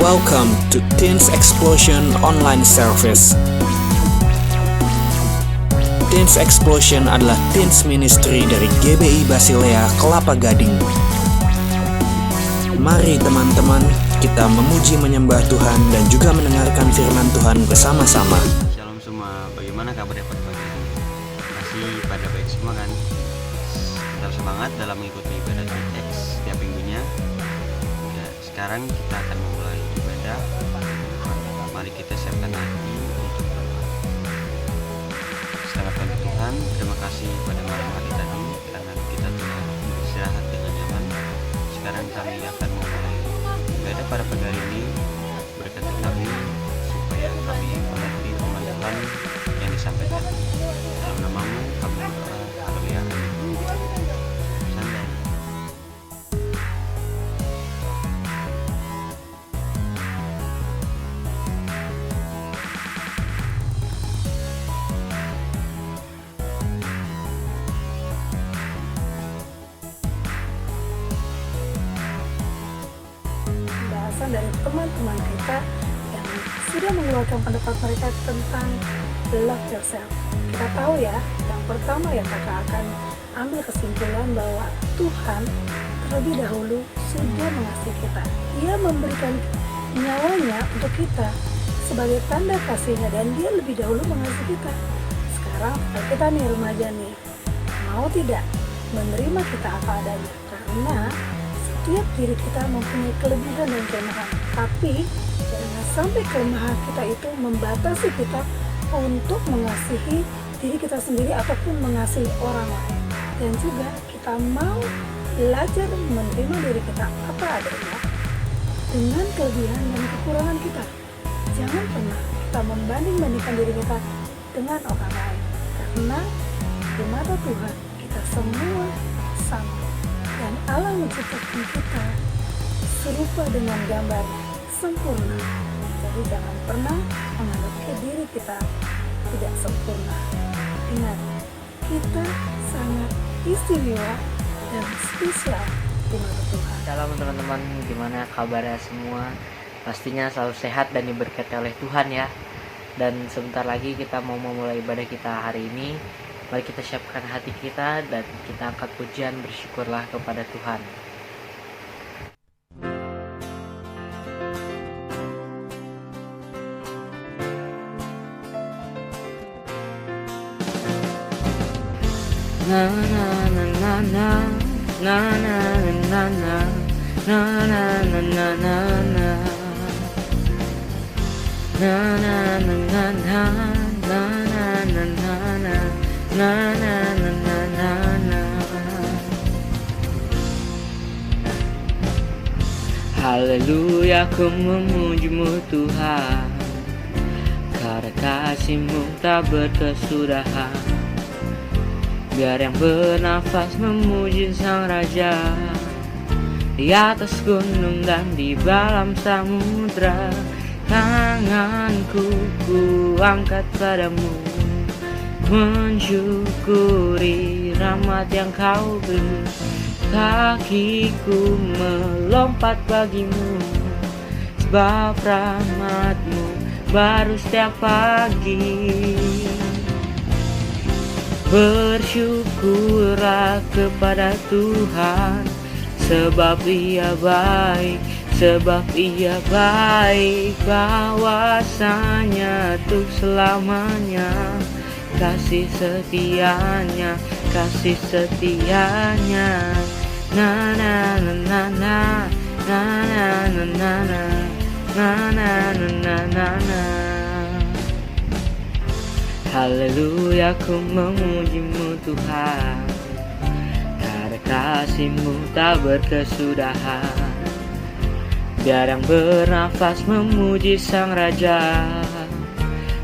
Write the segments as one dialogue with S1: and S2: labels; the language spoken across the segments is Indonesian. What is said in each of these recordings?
S1: Welcome to Teens Explosion Online Service. Teens Explosion adalah teens ministry dari GBI Basilea Kelapa Gading. Mari teman-teman, kita memuji menyembah Tuhan dan juga mendengarkan firman Tuhan bersama-sama.
S2: Shalom semua, bagaimana kabarnya pada pagi ini? Masih pada baik semua kan? Tetap semangat dalam mengikuti ibadah teks setiap minggunya. Ya, sekarang kita akan memulai ibadah. Mari kita siapkan hati untuk berdoa. Selamat pagi Tuhan, terima kasih pada malam hari tadi karena kita telah beristirahat dengan nyaman. Sekarang kami akan memulai ibadah pada pagi hari ini. Berkati kami supaya kami mengerti firman Tuhan yang disampaikan. Dalam namamu kami berdoa. Haleluya. Santai.
S3: Bahasan dari teman-teman kita yang sudah mengeluarkan pendapat mereka tentang love yourself. Kita tahu ya, yang pertama yang kakak akan ambil kesimpulan bahwa Tuhan terlebih dahulu sudah mengasihi kita. Dia memberikan nyawanya untuk kita sebagai tanda kasihnya dan dia lebih dahulu mengasihi kita. Sekarang kita nih remaja nih, mau tidak menerima kita apa adanya, karena setiap diri kita mempunyai kelebihan dan kelemahan, tapi jangan sampai kelemahan kita itu membatasi kita untuk mengasihi diri kita sendiri ataupun mengasihi orang lain. Dan juga kita mau belajar menerima diri kita apa adanya dengan kelebihan dan kekurangan kita. Jangan pernah kita membanding-bandingkan diri kita dengan orang lain, karena di mata Tuhan kita semua sama. Dan Allah menciptakan kita serupa dengan gambar sempurna. Jadi jangan pernah menganggap diri kita tidak sempurna. Ingat, kita sangat istimewa dan spesial di mata Tuhan.
S4: Shalom teman-teman, gimana kabarnya semua? Pastinya selalu sehat dan diberkati oleh Tuhan ya. Dan sebentar lagi kita mau memulai ibadah kita hari ini. Mari kita siapkan hati kita dan kita angkat pujian bersyukurlah kepada Tuhan. Na na na na na na na na na na na na na na na na na na na na. Haleluya, ku memujimu Tuhan, karena kasih-Mu tak berkesudahan. Biar yang bernafas memuji Sang Raja, di atas gunung dan di dalam samudra. Tanganku ku angkat padamu, mensyukuri rahmat yang Kau beri. Kakiku melompat bagimu, sebab rahmat-Mu baru setiap pagi. Bersyukurlah kepada Tuhan, sebab Ia baik, sebab Ia baik, bahwasanya untuk selamanya. Kasih setianya, kasih setianya. Na na na na na na na na na na na na na na. Haleluya, ku memujimu Tuhan, karena kasih-Mu tak berkesudahan. Biar yang bernafas memuji Sang Raja,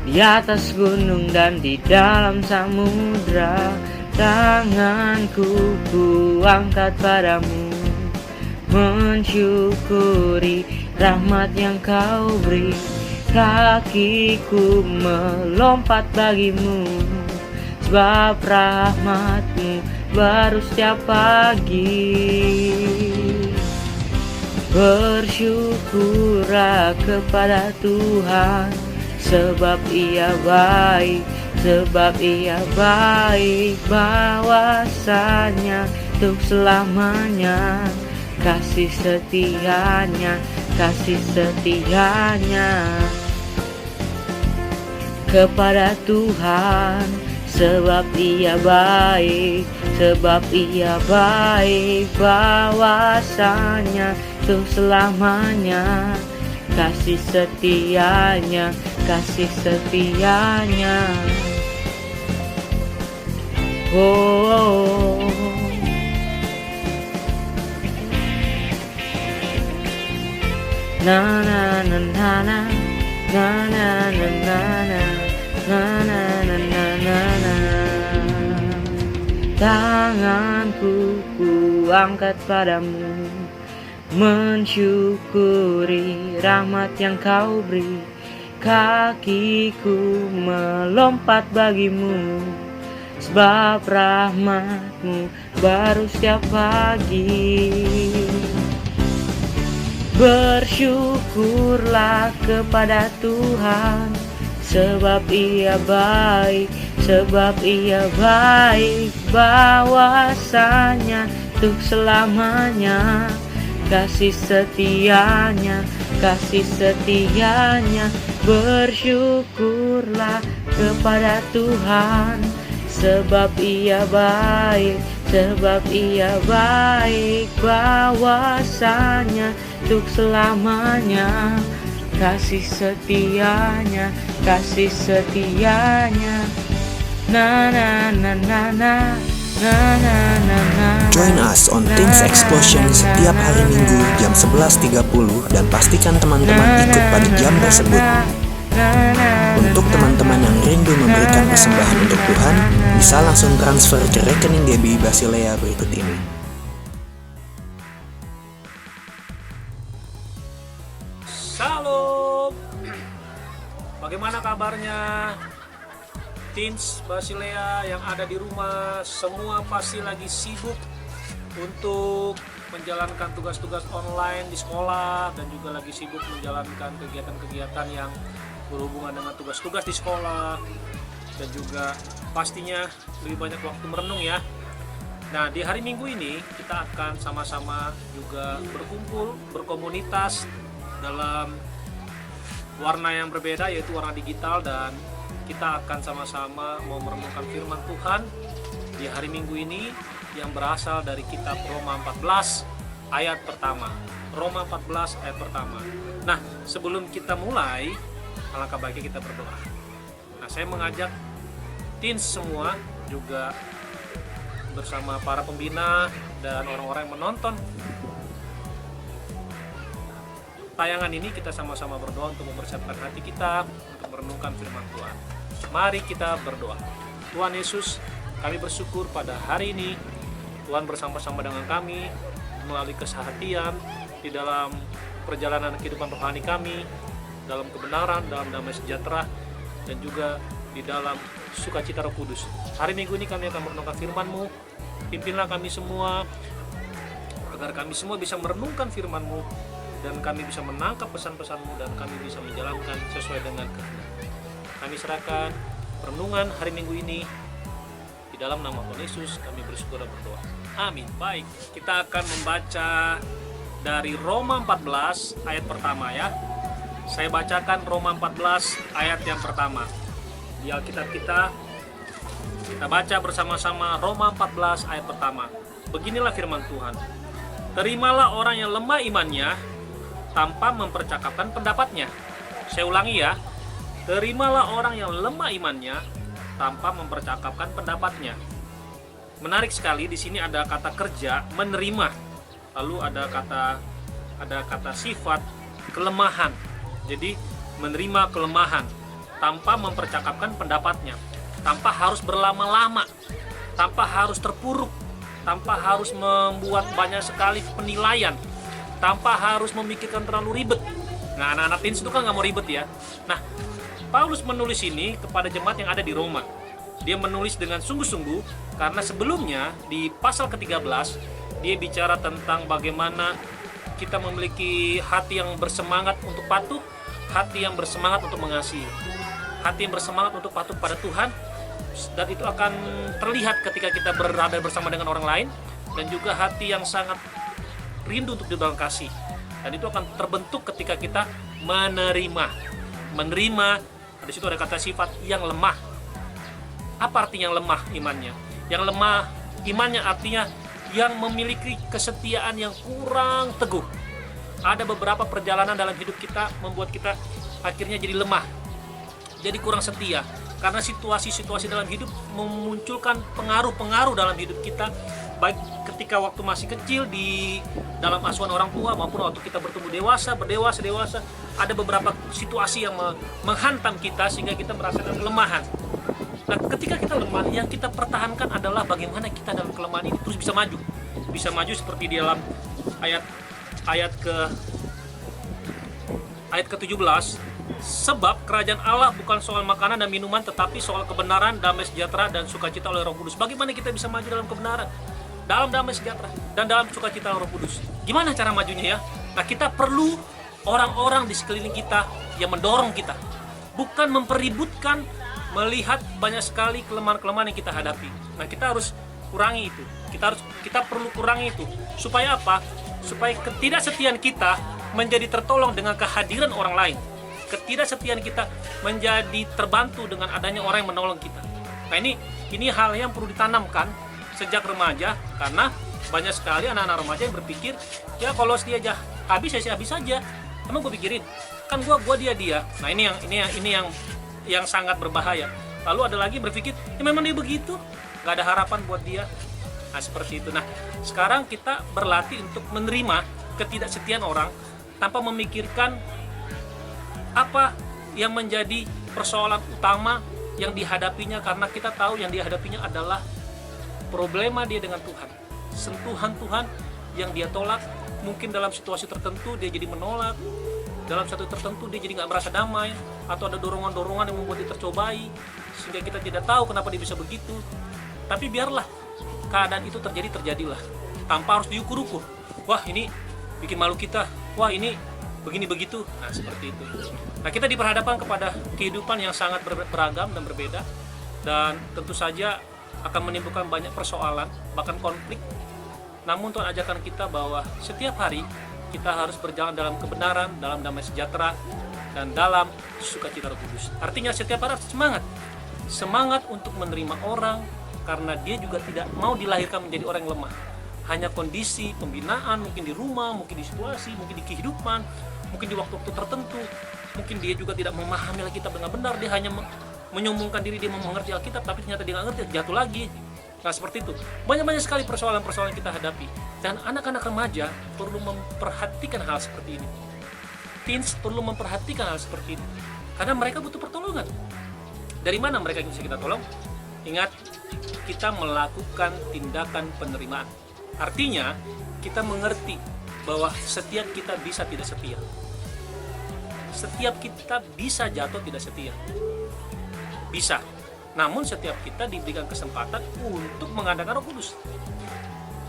S4: di atas gunung dan di dalam samudra. Tanganku ku angkat padamu, mensyukuri rahmat yang Kau beri. Kakiku melompat bagimu, sebab rahmat-Mu baru setiap pagi. Bersyukur bersyukurlah kepada Tuhan, sebab Ia baik, sebab Ia baik, bahwasanya untuk selamanya kasih setianya, kasih setianya kepada Tuhan, sebab Ia baik, sebab Ia baik, bahwasanya untuk selamanya kasih setianya, kasih setianya. Oh, na na na na na na na na na na na na na na na. Tanganku kuangkat padamu, mensyukuri rahmat yang Kau beri. Kakiku melompat bagimu, sebab rahmat-Mu baru setiap pagi. Bersyukurlah kepada Tuhan, sebab Ia baik, sebab Ia baik, bahwasanya untuk selamanya kasih setianya, kasih setianya. Bersyukurlah kepada Tuhan, sebab Ia baik, sebab Ia baik, bahwasanya untuk selamanya kasih setianya, kasih setianya. Na na na na na na na na na.
S1: Join us on Teens Explosion setiap hari Minggu jam 11.30 dan pastikan teman-teman ikut pada jam tersebut. Untuk teman-teman yang rindu memberikan persembahan untuk Tuhan, bisa langsung transfer ke rekening GBI Basilea berikut ini.
S5: Shalom. Bagaimana kabarnya Teens Basilea yang ada di rumah? Semua pasti lagi sibuk untuk menjalankan tugas-tugas online di sekolah dan juga lagi sibuk menjalankan kegiatan-kegiatan yang berhubungan dengan tugas-tugas di sekolah, dan juga pastinya lebih banyak waktu merenung ya. Nah, di hari Minggu ini kita akan sama-sama juga berkumpul, berkomunitas dalam warna yang berbeda, yaitu warna digital, dan kita akan sama-sama mau merenungkan firman Tuhan di hari Minggu ini yang berasal dari kitab Roma 14 ayat pertama. Roma 14 ayat pertama. Nah, sebelum kita mulai, alangkah baiknya kita berdoa. Nah, saya mengajak teens semua juga bersama para pembina dan orang-orang yang menonton tayangan ini, kita sama-sama berdoa untuk mempersiapkan hati kita untuk merenungkan firman Tuhan. Mari kita berdoa. Tuhan Yesus, kami bersyukur pada hari ini Tuhan bersama-sama dengan kami melalui keseharian di dalam perjalanan kehidupan rohani kami, dalam kebenaran, dalam damai sejahtera, dan juga di dalam sukacita Roh Kudus. Hari Minggu ini kami akan merenungkan firman-Mu. Pimpinlah kami semua agar kami semua bisa merenungkan firman-Mu dan kami bisa menangkap pesan-pesan-Mu dan kami bisa menjalankan sesuai dengan kehendak. Kami serahkan renungan hari Minggu ini di dalam nama Tuhan Yesus kami bersyukur dan berdoa. Amin. Baik, kita akan membaca dari Roma 14 ayat pertama ya. Saya bacakan Roma 14 ayat yang pertama. Di Alkitab kita baca bersama-sama Roma 14 ayat pertama. Beginilah firman Tuhan. Terimalah orang yang lemah imannya tanpa mempercakapkan pendapatnya. Saya ulangi ya. Terimalah orang yang lemah imannya tanpa mempercakapkan pendapatnya. Menarik sekali, di sini ada kata kerja menerima. Lalu ada kata sifat kelemahan. Jadi menerima kelemahan tanpa mempercakapkan pendapatnya, tanpa harus berlama-lama, tanpa harus terpuruk, tanpa harus membuat banyak sekali penilaian, tanpa harus memikirkan terlalu ribet. Nah, anak-anak teens itu kan nggak mau ribet ya. Nah, Paulus menulis ini kepada jemaat yang ada di Roma. Dia menulis dengan sungguh-sungguh karena sebelumnya di pasal ke-13 dia bicara tentang bagaimana kita memiliki hati yang bersemangat untuk patuh, hati yang bersemangat untuk mengasihi, hati yang bersemangat untuk patuh pada Tuhan, dan itu akan terlihat ketika kita berada bersama dengan orang lain, dan juga hati yang sangat rindu untuk di dalam kasih, dan itu akan terbentuk ketika kita menerima. Di situ ada kata sifat yang lemah. Apa artinya yang lemah imannya? Yang lemah imannya artinya yang memiliki kesetiaan yang kurang teguh. Ada beberapa perjalanan dalam hidup kita membuat kita akhirnya jadi lemah, jadi kurang setia, karena situasi-situasi dalam hidup memunculkan pengaruh-pengaruh dalam hidup kita, baik ketika waktu masih kecil di dalam asuhan orang tua maupun waktu kita bertumbuh dewasa, ada beberapa situasi yang menghantam kita sehingga kita merasakan kelemahan. Nah, ketika kita lemah, yang kita pertahankan adalah bagaimana kita dalam kelemahan ini terus bisa maju. Bisa maju seperti di dalam ayat ke-17, sebab kerajaan Allah bukan soal makanan dan minuman, tetapi soal kebenaran, damai sejahtera, dan sukacita oleh Roh Kudus. Bagaimana kita bisa maju dalam kebenaran, dalam damai sejahtera, dan dalam sukacita oleh Roh Kudus? Gimana cara majunya ya? Nah, kita perlu orang-orang di sekeliling kita yang mendorong kita, bukan mempeributkan, melihat banyak sekali kelemahan-kelemahan yang kita hadapi. Nah, kita harus kurangi itu. Kita perlu kurangi itu. Supaya apa? Supaya ketidaksetiaan kita menjadi tertolong dengan kehadiran orang lain. Ketidaksetiaan kita menjadi terbantu dengan adanya orang yang menolong kita. Nah, ini hal yang perlu ditanamkan sejak remaja, karena banyak sekali anak-anak remaja yang berpikir, ya kalau setia aja habis ya habis saja. Emang gue pikirin, kan gue dia. Nah, ini yang sangat berbahaya. Lalu ada lagi berpikir, ya memang dia begitu, nggak ada harapan buat dia. Nah, seperti itu. Nah, sekarang kita berlatih untuk menerima ketidaksetiaan orang tanpa memikirkan apa yang menjadi persoalan utama yang dihadapinya, karena kita tahu yang dihadapinya adalah problema dia dengan Tuhan, sentuhan Tuhan yang dia tolak. Mungkin dalam situasi tertentu dia jadi menolak, dalam satu tertentu dia jadi nggak merasa damai, atau ada dorongan-dorongan yang membuat dia tercobai, sehingga kita tidak tahu kenapa dia bisa begitu. Tapi biarlah keadaan itu terjadilah, tanpa harus diukur-ukur. Wah, ini bikin malu kita, wah ini begini begitu. Nah, seperti itu. Nah, kita diperhadapkan kepada kehidupan yang sangat beragam dan berbeda, dan tentu saja akan menimbulkan banyak persoalan, bahkan konflik. Namun Tuhan ajarkan kita bahwa setiap hari kita harus berjalan dalam kebenaran, dalam damai sejahtera, dan dalam sukacita Roh Kudus. Artinya setiap hari harus semangat untuk menerima orang, karena dia juga tidak mau dilahirkan menjadi orang yang lemah. Hanya kondisi pembinaan, mungkin di rumah, mungkin di situasi, mungkin di kehidupan, mungkin di waktu-waktu tertentu, mungkin dia juga tidak memahami Alkitab dengan benar, dia hanya menyombongkan diri dia mengerti Alkitab, tapi ternyata dia nggak ngerti, jatuh lagi. Nah, seperti itu. Banyak sekali persoalan-persoalan yang kita hadapi. Dan anak-anak remaja perlu memperhatikan hal seperti ini. Teens perlu memperhatikan hal seperti ini. Karena mereka butuh pertolongan. Dari mana mereka bisa kita tolong? Ingat, kita melakukan tindakan penerimaan. Artinya, kita mengerti bahwa setiap kita bisa tidak setia. Setiap kita bisa jatuh tidak setia. Bisa. Namun setiap kita diberikan kesempatan untuk mengadakan Roh Kudus.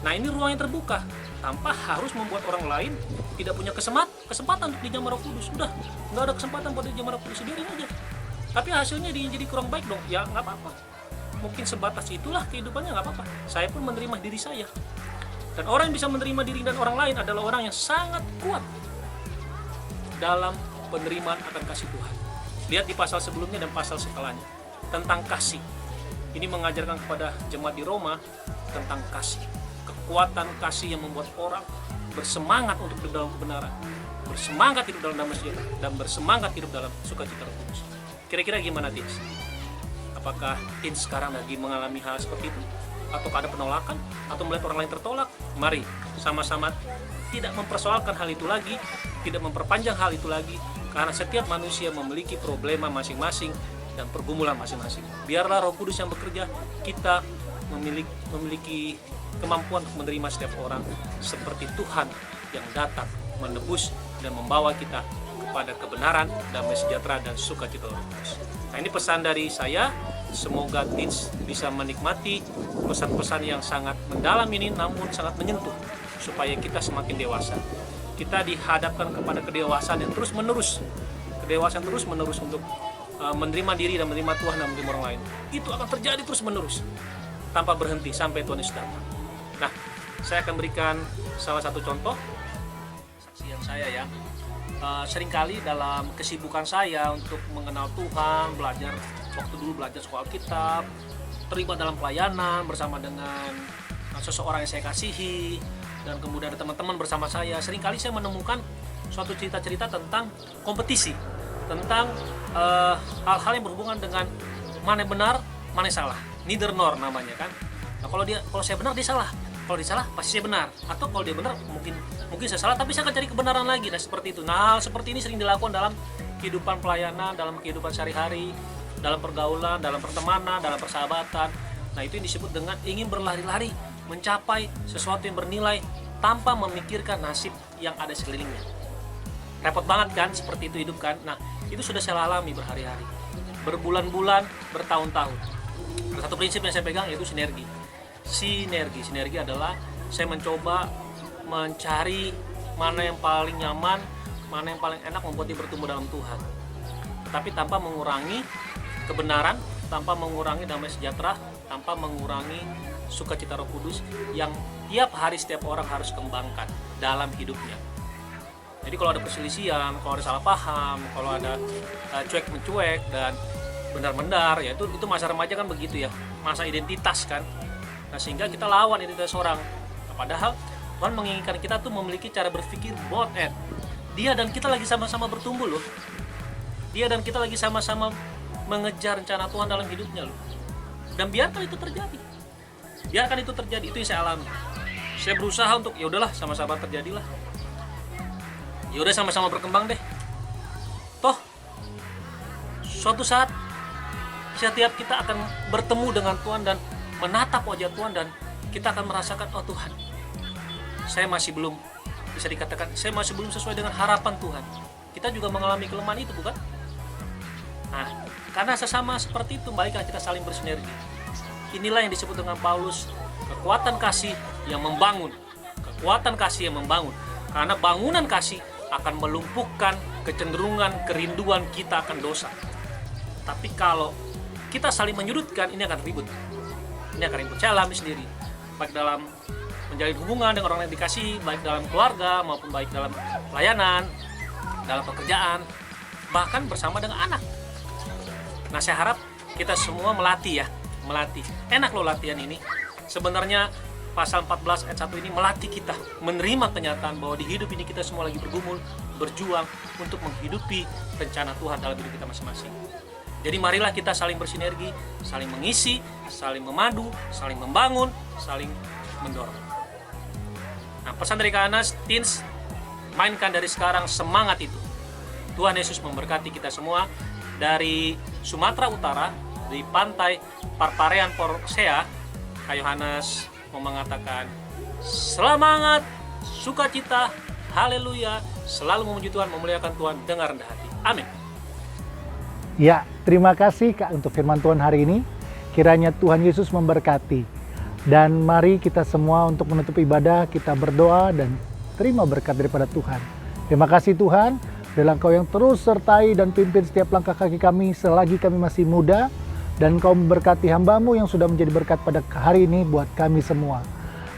S5: Nah, ini ruang yang terbuka, tanpa harus membuat orang lain tidak punya kesempatan untuk dijamah Roh Kudus. Udah, nggak ada kesempatan buat dijamah Roh Kudus, sendiri aja. Tapi hasilnya dia jadi kurang baik dong, ya nggak apa-apa. Mungkin sebatas itulah kehidupannya, nggak apa-apa. Saya pun menerima diri saya. Dan orang yang bisa menerima diri dan orang lain adalah orang yang sangat kuat dalam penerimaan akan kasih Tuhan. Lihat di pasal sebelumnya dan pasal setelahnya tentang kasih. Ini mengajarkan kepada jemaat di Roma tentang kasih, kekuatan kasih yang membuat orang bersemangat untuk hidup dalam kebenaran, bersemangat hidup dalam damai sejahtera, dan bersemangat hidup dalam sukacita Roh Kudus. Kira-kira gimana, Teens? Apakah Teens sekarang lagi mengalami hal seperti itu? Atau ada penolakan? Atau melihat orang lain tertolak? Mari sama-sama tidak mempersoalkan hal itu lagi, tidak memperpanjang hal itu lagi, karena setiap manusia memiliki problema masing-masing dan pergumulan masing-masing. Biarlah Roh Kudus yang bekerja, kita memiliki kemampuan untuk menerima setiap orang seperti Tuhan yang datang menebus dan membawa kita kepada kebenaran, damai sejahtera, dan sukacita Roh Kudus. Nah, ini pesan dari saya. Semoga Teens bisa menikmati pesan-pesan yang sangat mendalam ini, namun sangat menyentuh, supaya kita semakin dewasa. kita dihadapkan kepada kedewasaan yang terus menerus, untuk menerima diri dan menerima Tuhan dan menerima orang lain. Itu akan terjadi terus menerus tanpa berhenti sampai Tuhan Yesus datang. Nah, saya akan berikan salah satu contoh saksian saya ya. Seringkali dalam kesibukan saya untuk mengenal Tuhan, belajar waktu dulu belajar sekolah Alkitab, terlibat dalam pelayanan bersama dengan seseorang yang saya kasihi, dan kemudian ada teman-teman bersama saya. Seringkali saya menemukan suatu cerita-cerita tentang kompetisi, tentang hal-hal yang berhubungan dengan mana yang benar, mana yang salah, neither nor namanya kan. Nah, kalau saya benar dia salah, kalau dia salah pasti saya benar, atau kalau dia benar mungkin saya salah tapi saya akan cari kebenaran lagi. Nah, seperti itu. Nah, hal seperti ini sering dilakukan dalam kehidupan pelayanan, dalam kehidupan sehari-hari, dalam pergaulan, dalam pertemanan, dalam persahabatan. Nah, itu yang disebut dengan ingin berlari-lari mencapai sesuatu yang bernilai tanpa memikirkan nasib yang ada sekelilingnya. Repot banget kan seperti itu hidup kan. Nah, itu sudah saya alami berhari-hari, berbulan-bulan, bertahun-tahun. Ada satu prinsip yang saya pegang yaitu sinergi. Sinergi adalah saya mencoba mencari mana yang paling nyaman, mana yang paling enak membuat dia bertumbuh dalam Tuhan, tetapi tanpa mengurangi kebenaran, tanpa mengurangi damai sejahtera, tanpa mengurangi sukacita Roh Kudus yang tiap hari setiap orang harus kembangkan dalam hidupnya. Jadi kalau ada perselisihan, kalau ada salah paham, kalau ada cuek mencuek dan benar-benar, ya itu masa remaja kan begitu ya, masa identitas kan. Nah, sehingga kita lawan identitas orang. Nah, padahal Tuhan menginginkan kita tuh memiliki cara berpikir both and. Dia dan kita lagi sama-sama bertumbuh loh. Dia dan kita lagi sama-sama mengejar rencana Tuhan dalam hidupnya loh. Dan biarkan itu terjadi. Itu yang saya alami. Saya berusaha untuk ya udahlah sama-sama terjadilah. Ya udah sama-sama berkembang deh. Toh suatu saat setiap kita akan bertemu dengan Tuhan dan menatap wajah Tuhan, dan kita akan merasakan, oh Tuhan, saya masih belum, bisa dikatakan saya masih belum sesuai dengan harapan Tuhan. Kita juga mengalami kelemahan itu, bukan? Nah, karena sesama seperti itu, baiklah kita saling bersinergi. Inilah yang disebut dengan Paulus, kekuatan kasih yang membangun. Kekuatan kasih yang membangun. Karena bangunan kasih akan melumpuhkan kecenderungan, kerinduan kita akan dosa. Tapi kalau kita saling menyudutkan, ini akan ribut. Saya alami sendiri, baik dalam menjalin hubungan dengan orang yang dikasihi, baik dalam keluarga maupun baik dalam pelayanan, dalam pekerjaan, bahkan bersama dengan anak. Nah, saya harap kita semua melatih. Enak loh latihan ini. Sebenarnya pasal 14 ayat 1 ini melatih kita menerima kenyataan bahwa di hidup ini kita semua lagi bergumul, berjuang untuk menghidupi rencana Tuhan dalam hidup kita masing-masing. Jadi marilah kita saling bersinergi, saling mengisi, saling memadu, saling membangun, saling mendorong. Nah, pesan dari Kak Anas, teens, mainkan dari sekarang semangat itu. Tuhan Yesus memberkati kita semua. Dari Sumatera Utara, di pantai Parparean Porsea, Kak Yohanes mau mengatakan, semangat, sukacita, haleluya, selalu memuji Tuhan, memuliakan Tuhan dengan rendah hati. Amin.
S6: Ya, terima kasih Kak untuk firman Tuhan hari ini. Kiranya Tuhan Yesus memberkati. Dan mari kita semua untuk menutup ibadah, kita berdoa dan terima berkat daripada Tuhan. Terima kasih Tuhan, biarlah Engkau yang terus sertai dan pimpin setiap langkah kaki kami selagi kami masih muda. Dan Engkau memberkati hamba-Mu yang sudah menjadi berkat pada hari ini buat kami semua.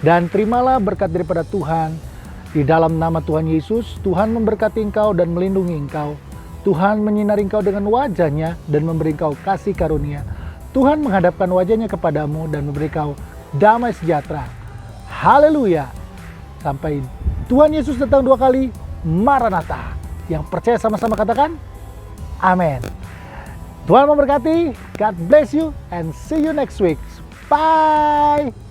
S6: Dan terimalah berkat daripada Tuhan. Di dalam nama Tuhan Yesus, Tuhan memberkati engkau dan melindungi engkau. Tuhan menyinari engkau dengan wajah-Nya dan memberi engkau kasih karunia. Tuhan menghadapkan wajah-Nya kepadamu dan memberi engkau damai sejahtera. Haleluya. Sampai Tuhan Yesus datang 2 kali, Maranatha. Yang percaya sama-sama katakan, amin. Tuhan memberkati, God bless you, and see you next week. Bye.